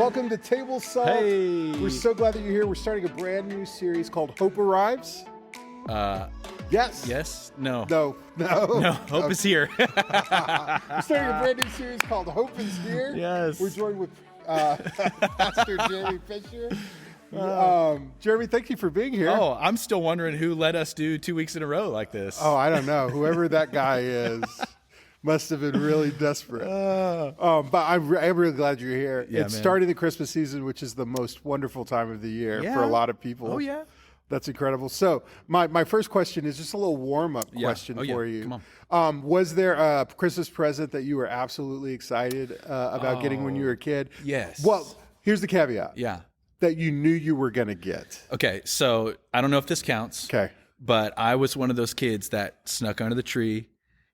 Welcome to Table Salt. Hey. We're so glad that you're here. We're starting a brand new series called Hope Arrives. Yes. Yes? No. No. Hope is here. We're starting a brand new series called Hope is Here. Yes. We're joined with Pastor Jeremy Fisher. Jeremy, thank you for being here. Oh, I'm still wondering who let us do 2 weeks in a row like this. Oh, I don't know. Whoever that guy is must have been really desperate. But I'm really glad you're here. Yeah, It's man. starting the Christmas season, which is the most wonderful time of the year Yeah. for a lot of people. Oh, yeah. That's incredible. So my first question is just a little warm-up question for you. Come on. Was there a Christmas present that you were absolutely excited about getting when you were a kid? Yes. Well, here's the caveat. Yeah. That you knew you were going to get. Okay, so I don't know if this counts. Okay. But I was one of those kids that snuck under the tree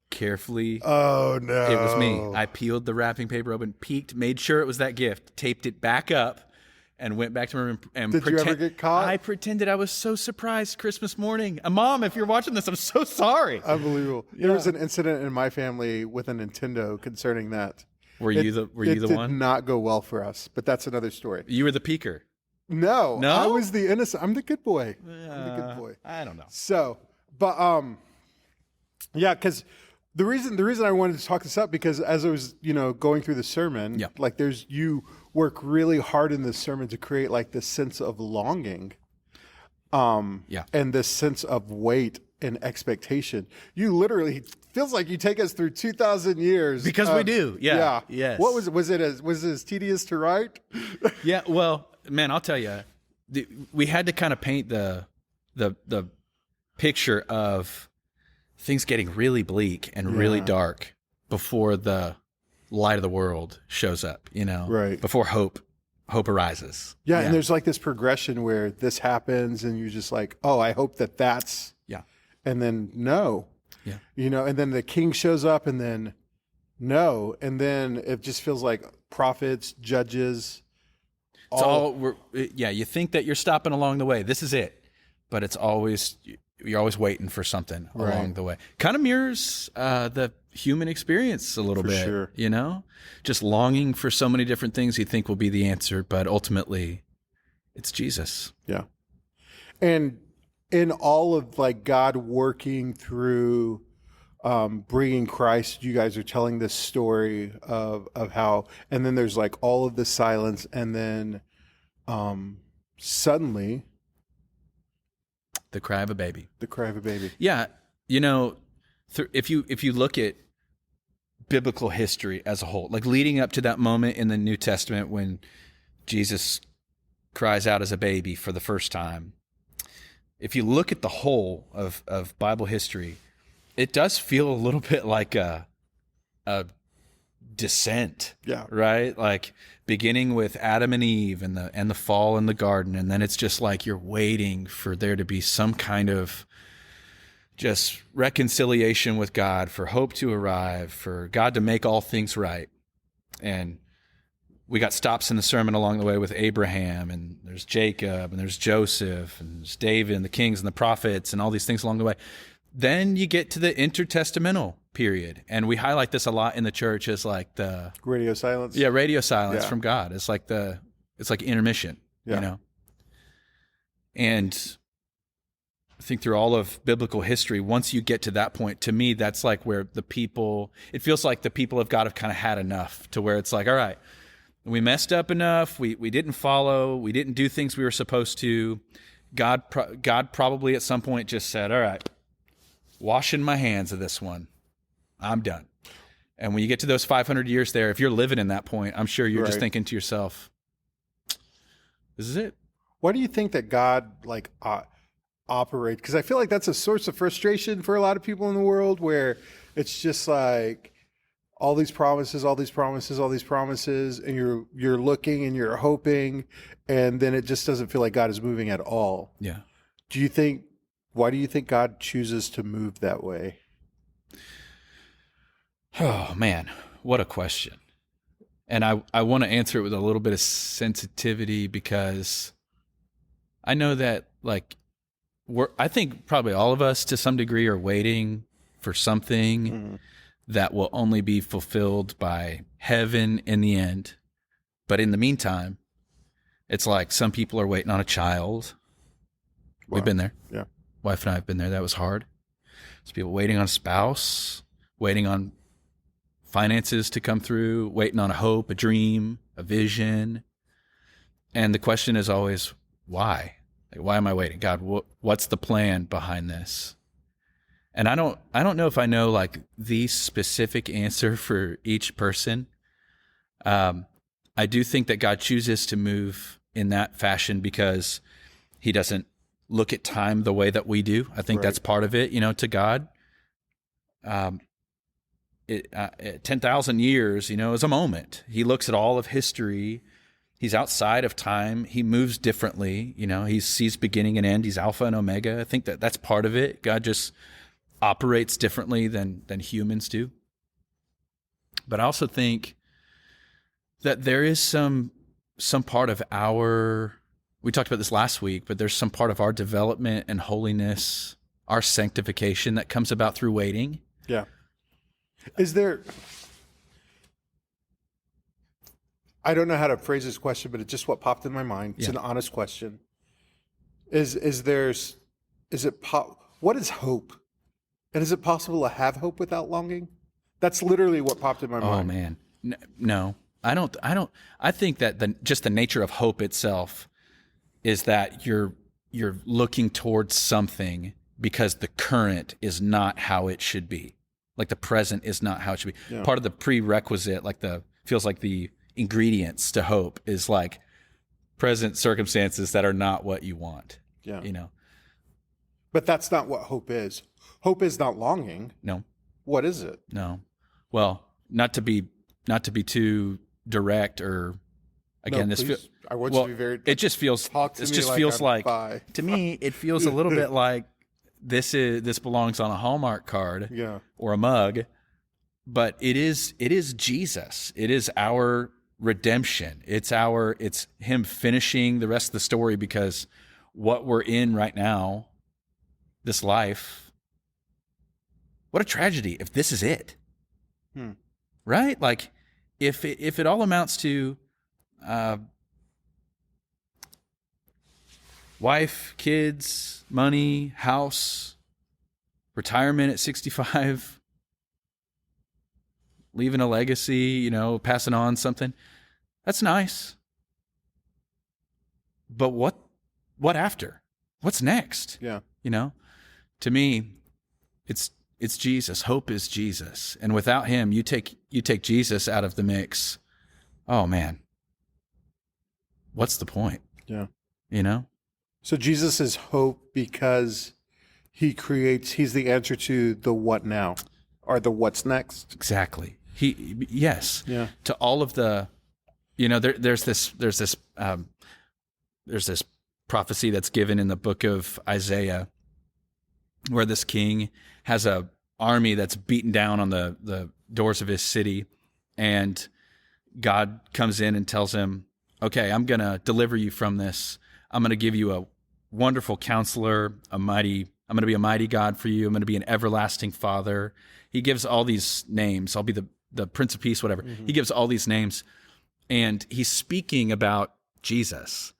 carefully. Oh, no. It was me. I peeled the wrapping paper open, peeked, made sure it was that gift, taped it back up, and went back to my room and Did you ever get caught? I pretended I was so surprised Christmas morning. Mom, if you're watching this, I'm so sorry. Unbelievable. There was an incident in my family with a Nintendo concerning that. Were you the one? It did not go well for us, but that's another story. You were the peeker. No, No? I was the innocent. I'm the good boy. I'm the good boy. I don't know. So, but yeah, because the reason I wanted to talk this up because as I was going through the sermon, Yeah. like you work really hard in this sermon to create like this sense of longing, Yeah. and this sense of weight and expectation. You literally feels like you take us through 2,000 years Because we do. Yeah. Yes. What was it as tedious to write? Yeah, well, man, I'll tell you, we had to kind of paint the picture of things getting really bleak and really dark before the light of the world shows up, Right. Before hope arises. Yeah, and there's like this progression where this happens and you're just like, oh, I hope that's, Yeah. and then no, Yeah. and then the king shows up and then no, and then it just feels like prophets, judges, you think that you're stopping along the way. This is it. But you're always waiting for something along the way. Kind of mirrors the human experience a little bit, sure. Just longing for so many different things you think will be the answer, but ultimately it's Jesus. Yeah. And in all of like God working through bringing Christ, you guys are telling this story of how, and then there's like all of the silence, and then suddenly The cry of a baby. the cry of a baby. Yeah, if you look at biblical history as a whole, like leading up to that moment in the New Testament when Jesus cries out as a baby for the first time, if you look at the whole of Bible history, it does feel a little bit like a descent. Yeah. Right? Like beginning with Adam and Eve and the fall in the garden, and then it's just like you're waiting for there to be some kind of just reconciliation with God, for hope to arrive, for God to make all things right. And we got stops in the sermon along the way with Abraham, and there's Jacob, and there's Joseph, and there's David, and the kings and the prophets, and all these things along the way. Then you get to the intertestamental period, and we highlight this a lot in the church as like the Radio silence. radio silence Yeah. from God. It's like intermission, Yeah. And I think through all of biblical history, once you get to that point, to me, that's like where it feels like the people of God have kind of had enough, to where it's like, all right, we messed up enough. We didn't follow. We didn't do things we were supposed to. God probably at some point just said, all right, washing my hands of this one. I'm done. And when you get to those 500 years there, if you're living in that point, I'm sure you're just Right. thinking to yourself, this is it. Why do you think that God operates? Because I feel like that's a source of frustration for a lot of people in the world, where it's just like all these promises, all these promises, all these promises, and you're looking and you're hoping, and then it just doesn't feel like God is moving at all. Yeah. Why do you think God chooses to move that way? Oh, man, what a question. And I want to answer it with a little bit of sensitivity, because I know that I think probably all of us to some degree are waiting for something that will only be fulfilled by heaven in the end. But in the meantime, it's like some people are waiting on a child. We've been there. Yeah. Wife and I have been there. That was hard. There's people waiting on a spouse, waiting on finances to come through, waiting on a hope, a dream, a vision. And the question is always, why? Like, why am I waiting? God, what's the plan behind this? And I don't know if I know like the specific answer for each person. I do think that God chooses to move in that fashion because he doesn't look at time the way that we do. I think that's part of it, to God. 10,000 years, is a moment. He looks at all of history. He's outside of time. He moves differently. He sees beginning and end. He's Alpha and Omega. I think that's part of it. God just operates differently than humans do. But I also think that there is some part of we talked about this last week, but there's some part of our development and holiness, our sanctification that comes about through waiting. Yeah. Is there, I don't know how to phrase this question, but it's just what popped in my mind. It's an honest question. What is hope? And is it possible to have hope without longing? That's literally what popped in my mind. Oh man. No, I don't. I think that just the nature of hope itself is that you're looking towards something because the current is not how it should be. Like the present is not how it should be. Yeah. Part of the prerequisite, feels like the ingredients to hope is like present circumstances that are not what you want. Yeah. But that's not what hope is. Hope is not longing. No. What is it? No. Well, not to be too direct or again, I want you to be very. It just feels. To me, it feels a little bit like this belongs on a Hallmark card, or a mug, but it is Jesus. It is our redemption. It's him finishing the rest of the story, because what we're in right now, this life, what a tragedy if this is it. Right? Like if it all amounts to wife, kids, money, house, retirement at 65, leaving a legacy, passing on something, that's nice. But what after? What's next? Yeah. To me, it's Jesus. Hope is Jesus. And without him, you take Jesus out of the mix. Oh man. What's the point? Yeah. So Jesus is hope because he's the answer to the what now, or the what's next. Exactly. Yes. Yeah. To all of the, there's this prophecy that's given in the book of Isaiah, where this king has a army that's beaten down on the doors of his city, and God comes in and tells him, okay, I'm going to deliver you from this. I'm going to give you a wonderful counselor, I'm going to be a mighty God for you. I'm going to be an everlasting Father. He gives all these names. I'll be the Prince of Peace, whatever. Mm-hmm. He gives all these names, and he's speaking about Jesus.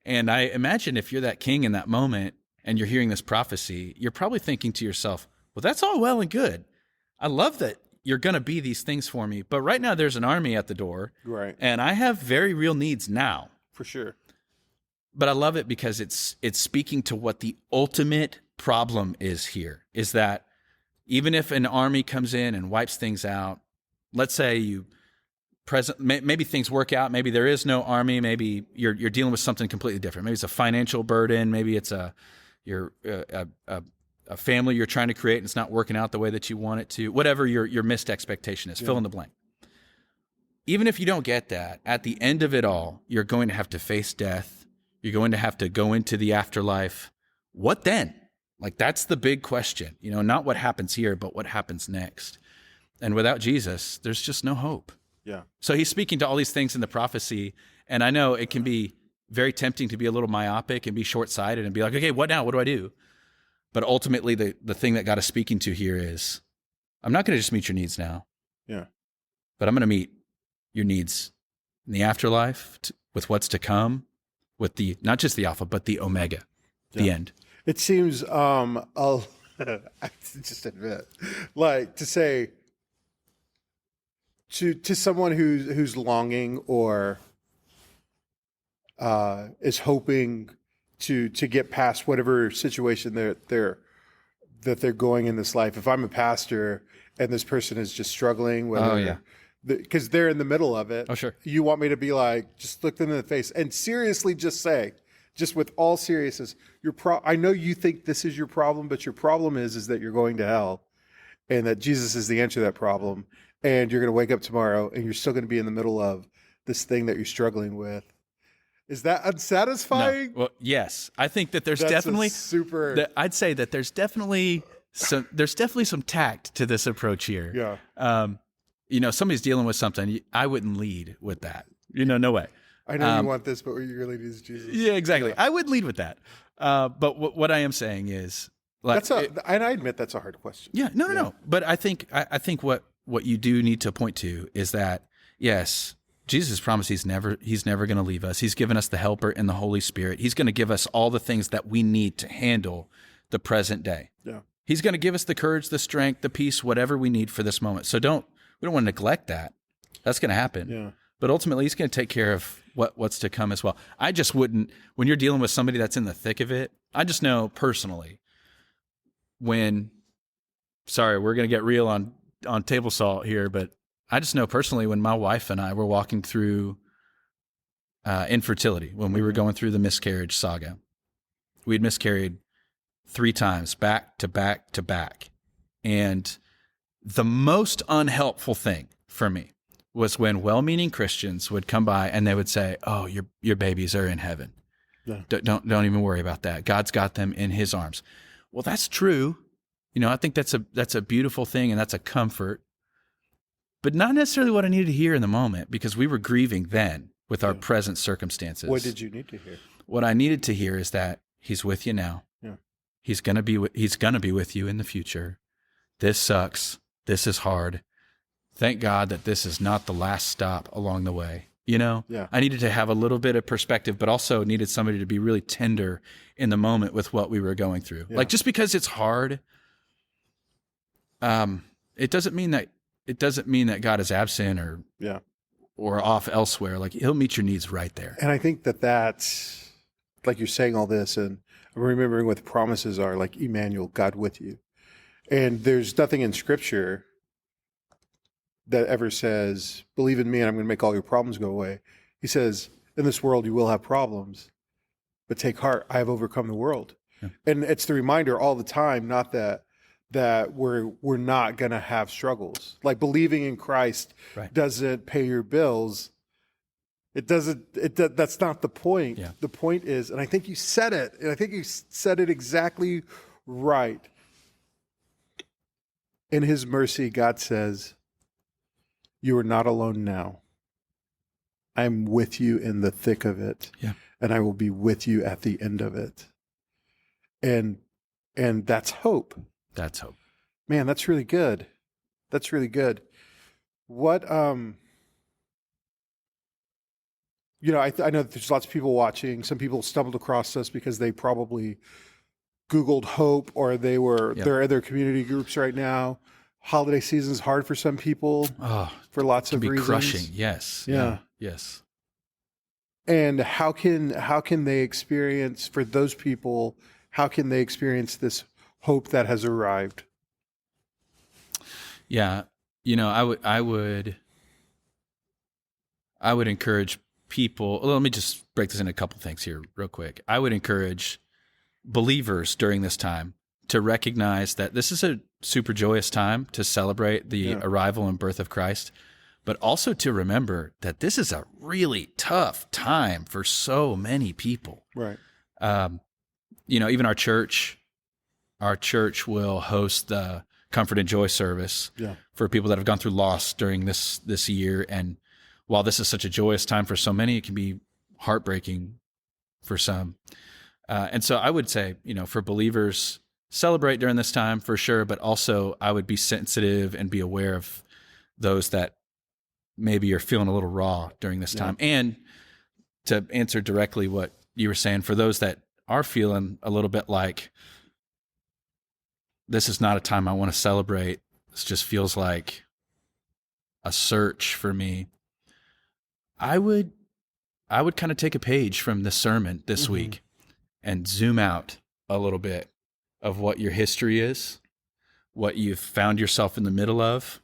And I imagine if you're that king in that moment and you're hearing this prophecy, you're probably thinking to yourself, well, that's all well and good. I love that you're going to be these things for me. But right now there's an army at the door. Right. And I have very real needs now. For sure. But I love it because it's speaking to what the ultimate problem is here, is that even if an army comes in and wipes things out, let's say maybe things work out, maybe there is no army, maybe you're dealing with something completely different. Maybe it's a financial burden, maybe it's a family you're trying to create and it's not working out the way that you want it to. Whatever your missed expectation is, fill in the blank. Even if you don't get that, at the end of it all, you're going to have to face death. You're going to have to go into the afterlife. What then? Like, that's the big question, not what happens here, but what happens next. And without Jesus, there's just no hope. Yeah. So he's speaking to all these things in the prophecy. And I know it can be very tempting to be a little myopic and be short-sighted and be like, okay, what now? What do I do? But ultimately, the thing that God is speaking to here is, I'm not going to just meet your needs now. Yeah. But I'm going to meet your needs in the afterlife, with what's to come, with the not just the Alpha, but the Omega, the end. It seems I just admit, like to say to someone who's longing or is hoping to get past whatever situation they're going in this life. If I'm a pastor and this person is just struggling, whether because they're in the middle of it. Oh, sure. You want me to be like, just look them in the face and seriously just say, just with all seriousness, I know you think this is your problem, but your problem is that you're going to hell, and that Jesus is the answer to that problem, and you're going to wake up tomorrow and you're still going to be in the middle of this thing that you're struggling with. Is that unsatisfying? No. Well, yes. I think that there's That's definitely I'd say that there's definitely some tact to this approach here. Yeah. Somebody's dealing with something. I wouldn't lead with that. No way. I know you want this, but what you really need is Jesus. Yeah, exactly. Yeah. I would lead with that. But what I am saying is, like, and I admit that's a hard question. Yeah, no. But I think what you do need to point to is that, yes, Jesus promised he's never going to leave us. He's given us the Helper and the Holy Spirit. He's going to give us all the things that we need to handle the present day. Yeah. He's going to give us the courage, the strength, the peace, whatever we need for this moment. So we don't want to neglect that. That's going to happen. Yeah. But ultimately, he's going to take care of what's to come as well. I just wouldn't, when you're dealing with somebody that's in the thick of it, I just know personally we're going to get real on table salt here, but I just know personally when my wife and I were walking through infertility, when we were going through the miscarriage saga, we'd miscarried 3 times, back to back to back. And the most unhelpful thing for me was when well-meaning Christians would come by and they would say, "Oh, your babies are in heaven. Yeah. Don't even worry about that. God's got them in his arms." Well, that's true. I think that's a beautiful thing, and that's a comfort, but not necessarily what I needed to hear in the moment, because we were grieving then with our present circumstances. What did you need to hear? What I needed to hear is that he's with you now. Yeah. He's gonna be with you in the future. This sucks. This is hard. Thank God that this is not the last stop along the way. Yeah. I needed to have a little bit of perspective, but also needed somebody to be really tender in the moment with what we were going through. Yeah. Like, just because it's hard, it doesn't mean that God is absent or off elsewhere. Like, he'll meet your needs right there. And I think that's like you're saying all this, and I'm remembering what the promises are, like Emmanuel, God with you. And there's nothing in Scripture that ever says, "Believe in me and I'm going to make all your problems go away." He says, "In this world you will have problems, but take heart, I have overcome the world." Yeah. And it's the reminder all the time, not that we're not going to have struggles. Like, believing in Christ doesn't pay your bills. That's not the point. Yeah. The point is, and I think you said it, and I think you said it exactly right. In his mercy, God says, "You are not alone now. I'm with you in the thick of it, and I will be with you at the end of it." And that's hope. That's hope. Man, that's really good. That's really good. What I know that there's lots of people watching. Some people stumbled across us because they probably Googled hope, or there are other community groups right now. Holiday season is hard for some people for lots of reasons. Crushing, yes. Yeah. Yes. And how can they experience, for those people, how can they experience this hope that has arrived? Yeah. I would encourage people. Well, let me just break this into a couple things here real quick. I would encourage believers during this time to recognize that this is a super joyous time to celebrate the arrival and birth of Christ, but also to remember that this is a really tough time for so many people. Right. Even our church will host the Comfort and Joy service for people that have gone through loss during this year. And while this is such a joyous time for so many, it can be heartbreaking for some. And so I would say, for believers, celebrate during this time for sure, but also I would be sensitive and be aware of those that maybe you're feeling a little raw during this time. And to answer directly what you were saying, for those that are feeling a little bit like this is not a time I want to celebrate, this just feels like a search for me, I would kind of take a page from this sermon this week and zoom out a little bit of what your history is, what you've found yourself in the middle of,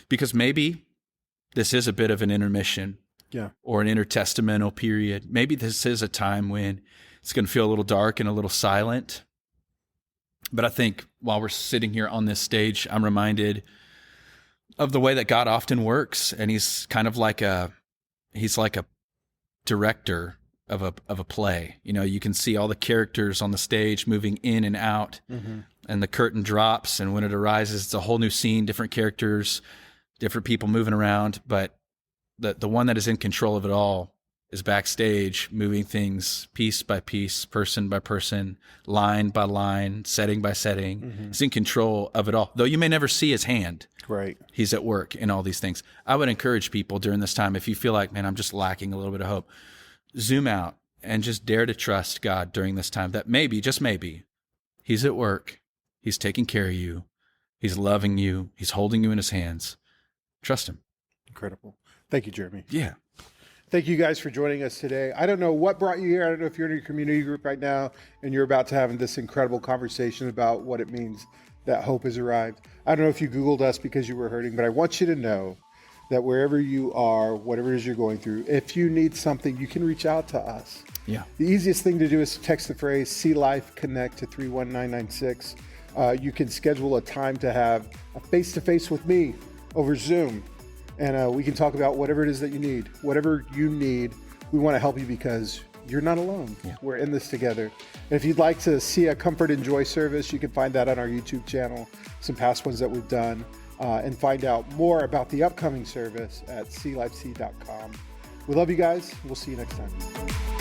because maybe this is a bit of an intermission or an intertestamental period. Maybe this is a time when it's going to feel a little dark and a little silent. But I think while we're sitting here on this stage, I'm reminded of the way that God often works. And he's kind of like he's like a director of a play. You know, you can see all the characters on the stage moving in and out, and the curtain drops. And when it arises, it's a whole new scene, different characters, different people moving around. But the one that is in control of it all is backstage, moving things piece by piece, person by person, line by line, setting by setting. He's in control of it all. Though you may never see his hand. Right. He's at work in all these things. I would encourage people during this time, if you feel like, man, I'm just lacking a little bit of hope, zoom out and just dare to trust God during this time that maybe, just maybe, he's at work. He's taking care of you. He's loving you. He's holding you in his hands. Trust him. Incredible. Thank you, Jeremy. Yeah. Thank you guys for joining us today. I don't know what brought you here. I don't know if you're in your community group right now and you're about to have this incredible conversation about what it means that hope has arrived. I don't know if you Googled us because you were hurting, but I want you to know that wherever you are, whatever it is you're going through, if you need something, you can reach out to us. Yeah. The easiest thing to do is text the phrase See Life Connect to 31996. You can schedule a time to have a face-to-face with me over Zoom. And we can talk about whatever it is that you need. Whatever you need, we want to help you because you're not alone. Yeah. We're in this together. And if you'd like to see a Comfort and Joy service, you can find that on our YouTube channel, some past ones that we've done, and find out more about the upcoming service at seelifec.com. We love you guys. We'll see you next time.